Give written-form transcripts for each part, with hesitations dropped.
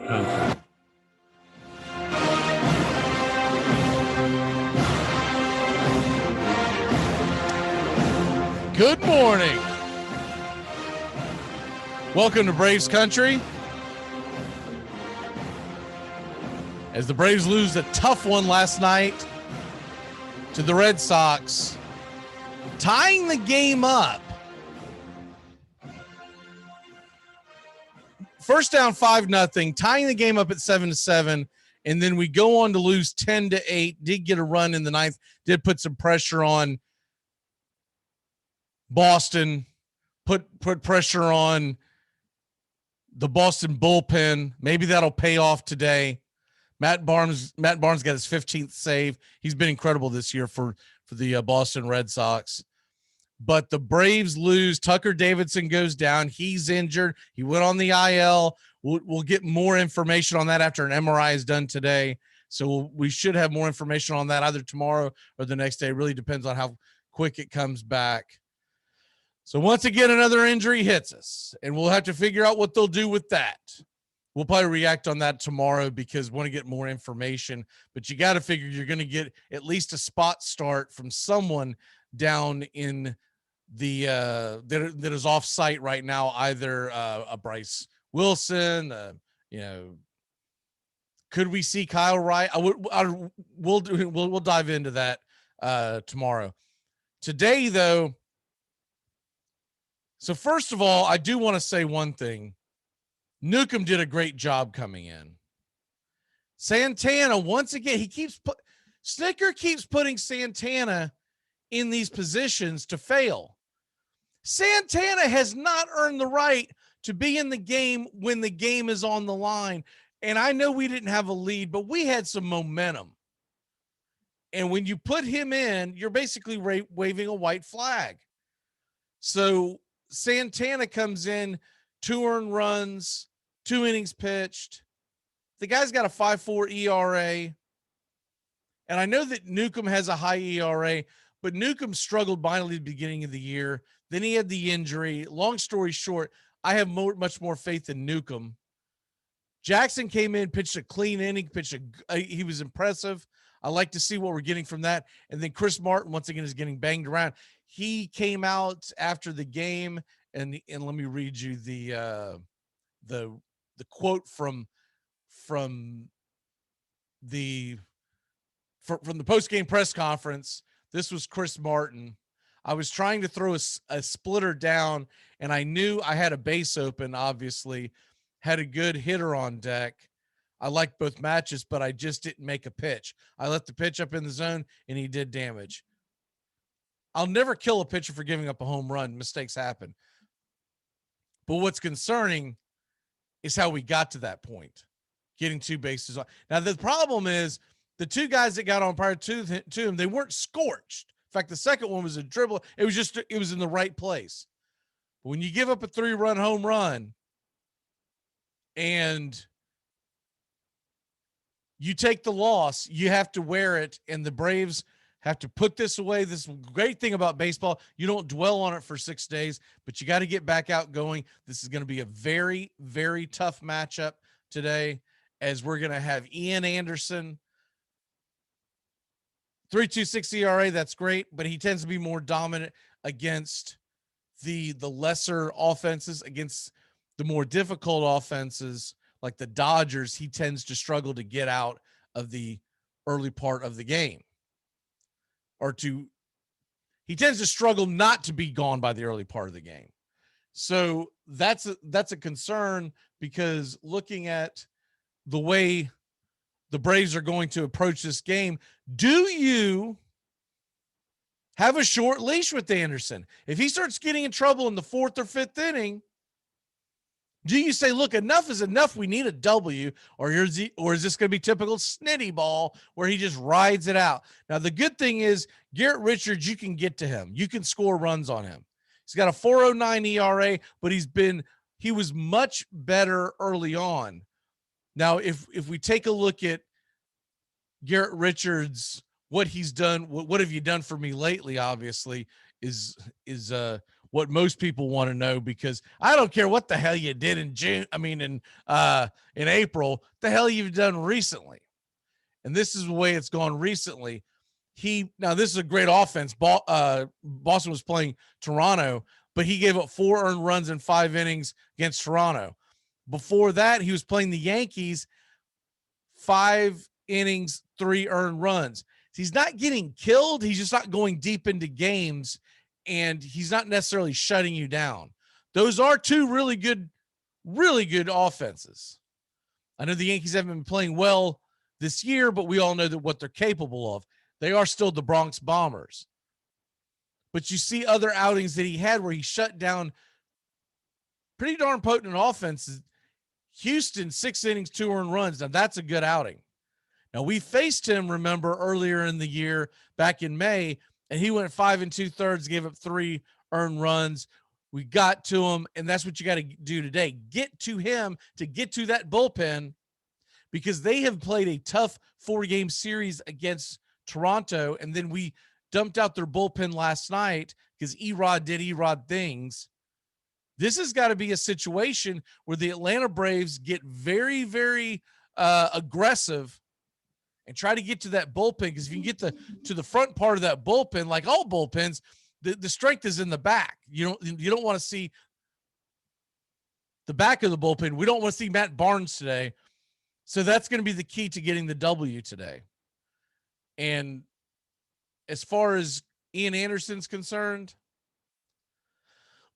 Okay. Good morning. Welcome to Braves Country. As the Braves lose a tough one last night to the Red Sox, tying the game up. First down 5-0, tying the game up at 7-7, and then we go on to lose 10-8. Did get a run in the ninth, did put some pressure on Boston, put pressure on the Boston bullpen. Maybe that'll pay off today. Matt Barnes got his 15th save. He's been incredible this year for the Boston Red Sox. But the Braves lose. Tucker Davidson goes down. He's injured. He went on the IL. We'll get more information on that after an MRI is done today. So we should have more information on that either tomorrow or the next day. It really depends on how quick it comes back. So once again, another injury hits us, and we'll have to figure out what they'll do with that. We'll probably react on that tomorrow because we want to get more information. But you got to figure you're going to get at least a spot start from someone down in the that is off site right now, either a Bryce Wilson, could we see Kyle Wright? We'll dive into that tomorrow. Today, though, so first of all, I do want to say one thing. Newcomb did a great job coming in. Santana, once again, Snicker keeps putting Santana in these positions to fail. Santana has not earned the right to be in the game when the game is on the line. And I know we didn't have a lead, but we had some momentum. And when you put him in, you're basically waving a white flag. So Santana comes in, 2 earned runs, 2 innings pitched. The guy's got a 5.4 ERA. And I know that Newcomb has a high ERA, but Newcomb struggled mightily at the beginning of the year. Then he had the injury. Long story short, I have much more faith in Newcomb. Jackson came in, pitched a clean inning, he was impressive. I like to see what we're getting from that. And then Chris Martin, once again, is getting banged around. He came out after the game, and let me read you the quote from the post-game press conference. This was Chris Martin. I was trying to throw a splitter down, and I knew I had a base open, obviously, had a good hitter on deck. I liked both matches, but I just didn't make a pitch. I let the pitch up in the zone, and he did damage. I'll never kill a pitcher for giving up a home run. Mistakes happen. But what's concerning is how we got to that point, getting 2 bases on. Now, the problem is the 2 guys that got on prior to him, they weren't scorched. In fact, the second one was a dribble. It was in the right place. But when you give up a 3-run home run and you take the loss, you have to wear it, and the Braves have to put this away. This great thing about baseball, you don't dwell on it for 6 days, but you got to get back out going. This is going to be a very, very tough matchup today, as we're going to have Ian Anderson, 3.26 ERA. That's great, but he tends to be more dominant against the lesser offenses. Against the more difficult offenses like the Dodgers, he tends to struggle to get out of the early part of the game. He tends to struggle not to be gone by the early part of the game. So that's a concern, because looking at the way the Braves are going to approach this game, do you have a short leash with Anderson? If he starts getting in trouble in the 4th or 5th inning, do you say, look, enough is enough, we need a W, or is this going to be typical Snitty ball where he just rides it out? Now, the good thing is Garrett Richards, you can get to him. You can score runs on him. He's got a 4.09 ERA, but he was much better early on. Now, if we take a look at Garrett Richards, what he's done, what have you done for me lately, obviously, is what most people want to know, because I don't care what the hell you did in June. I mean, in April, the hell you've done recently. And this is the way it's gone recently. Now this is a great offense. Boston was playing Toronto, but he gave up 4 earned runs in 5 innings against Toronto. Before that, he was playing the Yankees, 5 innings, 3 earned runs. He's not getting killed. He's just not going deep into games, and he's not necessarily shutting you down. Those are 2 really good offenses. I know the Yankees haven't been playing well this year, but we all know that what they're capable of. They are still the Bronx Bombers. But you see other outings that he had where he shut down pretty darn potent offenses. Houston, 6 innings, 2 earned runs. Now, that's a good outing. Now, we faced him, remember, earlier in the year, back in May, and he went 5 2/3, gave up 3 earned runs. We got to him, and that's what you got to do today. Get to him to get to that bullpen, because they have played a tough 4-game series against Toronto, and then we dumped out their bullpen last night because Erod did Erod things. This has got to be a situation where the Atlanta Braves get very, very aggressive and try to get to that bullpen, because if you can get to the front part of that bullpen, like all bullpens, the strength is in the back. You don't want to see the back of the bullpen. We don't want to see Matt Barnes today. So that's going to be the key to getting the W today. And as far as Ian Anderson's concerned,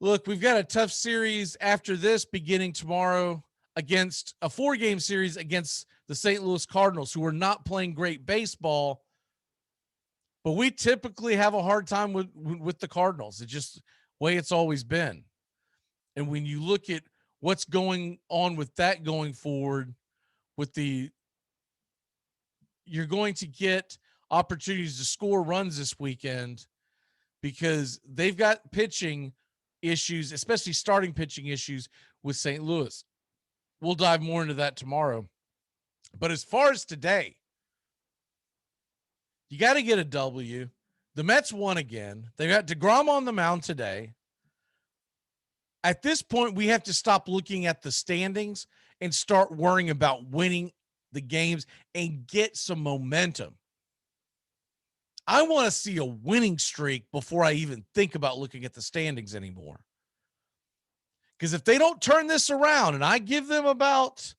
look, we've got a tough series after this beginning tomorrow against a 4-game series against the St. Louis Cardinals, who are not playing great baseball. But we typically have a hard time with the Cardinals. It's just the way it's always been. And when you look at what's going on with that going forward, you're going to get opportunities to score runs this weekend, because they've got pitching issues, especially starting pitching issues with St. Louis. We'll dive more into that tomorrow. But as far as today, you got to get a W. The Mets won again. They got DeGrom on the mound today. At this point, we have to stop looking at the standings and start worrying about winning the games and get some momentum. I want to see a winning streak before I even think about looking at the standings anymore. Because if they don't turn this around, and I give them about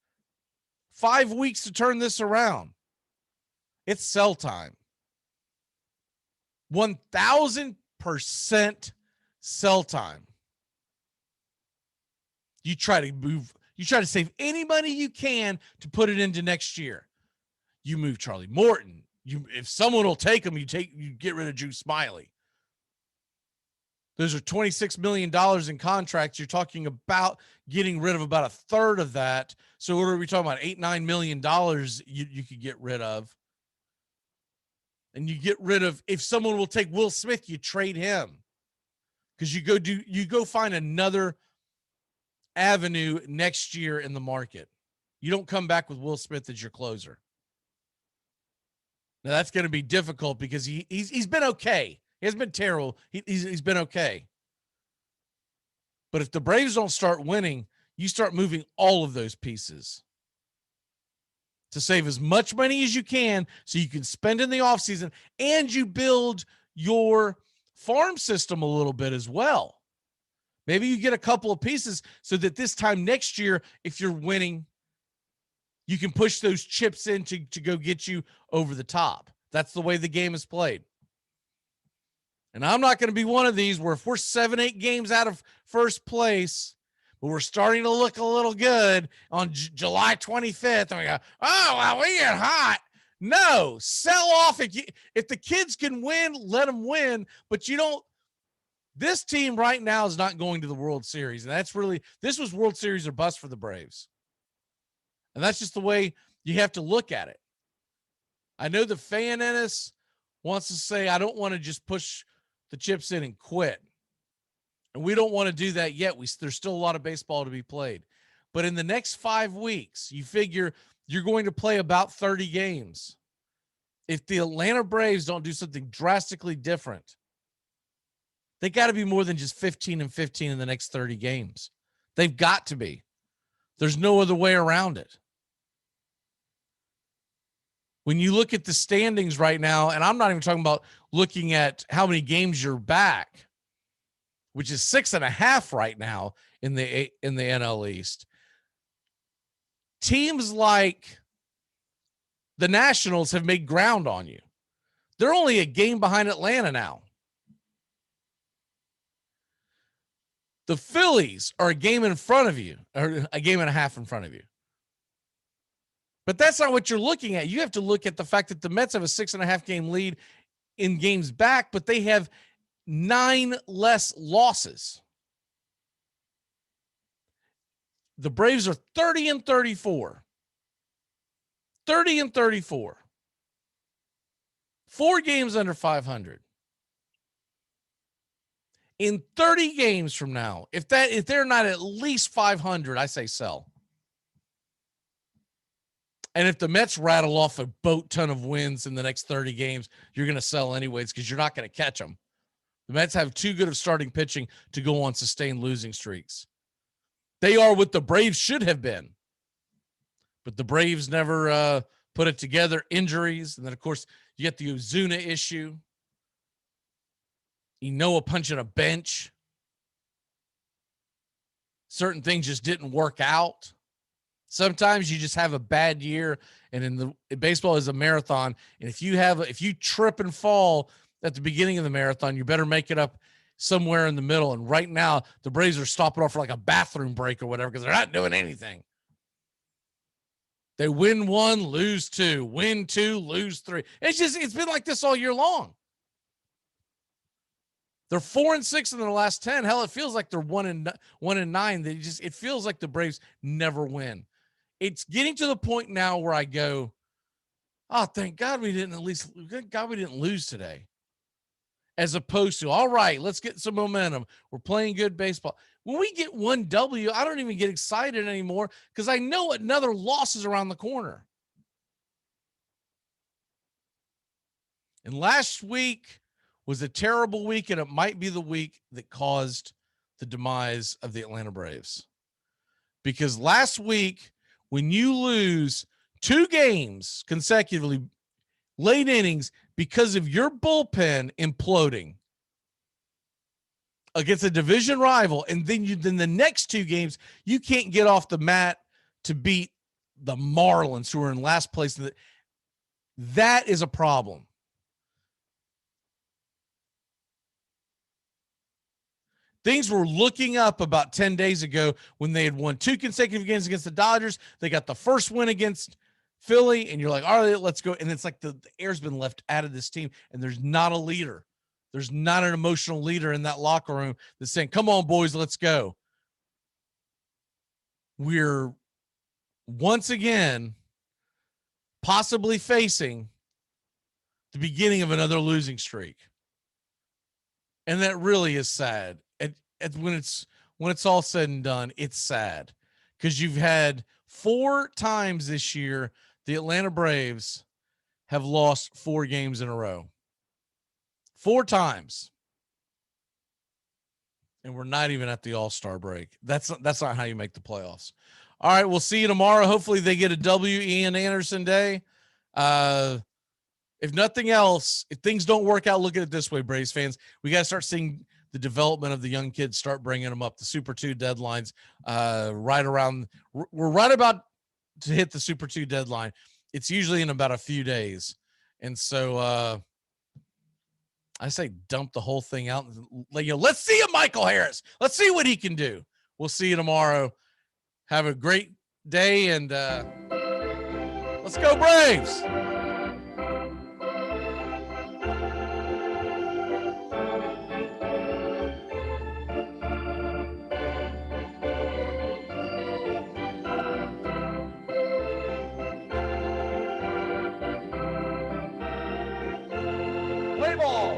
5 weeks to turn this around, it's sell time. 1,000% sell time. You try to save any money you can to put it into next year. You move Charlie Morton. If someone will take him, you get rid of Drew Smiley. Those are $26 million in contracts. You're talking about getting rid of about a third of that. So what are we talking about? $8-9 million you could get rid of. And you get rid of, if someone will take Will Smith, you trade him. Because you go find another avenue next year in the market. You don't come back with Will Smith as your closer. Now that's going to be difficult, because he's been okay. He hasn't been terrible. He's been okay. But if the Braves don't start winning, you start moving all of those pieces to save as much money as you can so you can spend in the offseason, and you build your farm system a little bit as well. Maybe you get a couple of pieces so that this time next year, if you're winning, you can push those chips in to go get you over the top. That's the way the game is played. And I'm not going to be one of these where if we're 7-8 games out of first place, but we're starting to look a little good on July 25th, and we go, oh, well, we get hot. No, sell off. If the kids can win, let them win. But you don't. This team right now is not going to the World Series. And this was World Series or bust for the Braves. And that's just the way you have to look at it. I know the fan in us wants to say, I don't want to just push the chips in and quit. And we don't want to do that yet. There's still a lot of baseball to be played. But in the next 5 weeks, you figure you're going to play about 30 games. If the Atlanta Braves don't do something drastically different, They got to be more than just 15 and 15 in the next 30 games. They've got to be. There's no other way around it. When you look at the standings right now, and I'm not even talking about looking at how many games you're back, which is 6.5 right now in the NL East. Teams like the Nationals have made ground on you. They're only a game behind Atlanta now. The Phillies are a game in front of you, or a game and a half in front of you. But that's not what you're looking at. You have to look at the fact that the Mets have a 6.5 game lead in games back, but they have 9 less losses. The Braves are 30 and 34. 30 and 34. 4 games under 500. In 30 games from now, if they're not at least 500, I say sell. And if the Mets rattle off a boat ton of wins in the next 30 games, you're going to sell anyways because you're not going to catch them. The Mets have too good of starting pitching to go on sustained losing streaks. They are what the Braves should have been. But the Braves never put it together. Injuries. And then, of course, you get the Ozuna issue. Inoa punching a bench. Certain things just didn't work out. Sometimes you just have a bad year, and in baseball is a marathon. And if you trip and fall at the beginning of the marathon, you better make it up somewhere in the middle. And right now, the Braves are stopping off for like a bathroom break or whatever because they're not doing anything. They win 1, lose 2, win 2, lose 3. It's been like this all year long. They're 4 and 6 in their last 10. Hell, it feels like they're 1 and 9. It feels like the Braves never win. It's getting to the point now where I go, oh, thank God we didn't lose today. As opposed to, all right, let's get some momentum. We're playing good baseball. When we get 1 W, I don't even get excited anymore because I know another loss is around the corner. And last week was a terrible week, and it might be the week that caused the demise of the Atlanta Braves. Because last week, when you lose 2 games consecutively, late innings, because of your bullpen imploding against a division rival, and then the next 2 games, you can't get off the mat to beat the Marlins, who are in last place. That is a problem. Things were looking up about 10 days ago when they had won 2 consecutive games against the Dodgers. They got the first win against Philly, and you're like, all right, let's go. And it's like the air's been left out of this team, and there's not a leader. There's not an emotional leader in that locker room that's saying, come on, boys, let's go. We're once again possibly facing the beginning of another losing streak. And that really is sad. When it's all said and done, it's sad because you've had 4 times this year the Atlanta Braves have lost 4 games in a row. 4 times. And we're not even at the All-Star break. That's not how you make the playoffs. All right, we'll see you tomorrow. Hopefully they get a W, Ian Anderson Day. If nothing else, if things don't work out, look at it this way, Braves fans. We got to start seeing the development of the young kids, start bringing them up. The Super 2 deadlines, we're right about to hit the Super 2 deadline. It's usually in about a few days. And so I say dump the whole thing out. Let's see a Michael Harris. Let's see what he can do. We'll see you tomorrow. Have a great day, and let's go Braves. Play ball.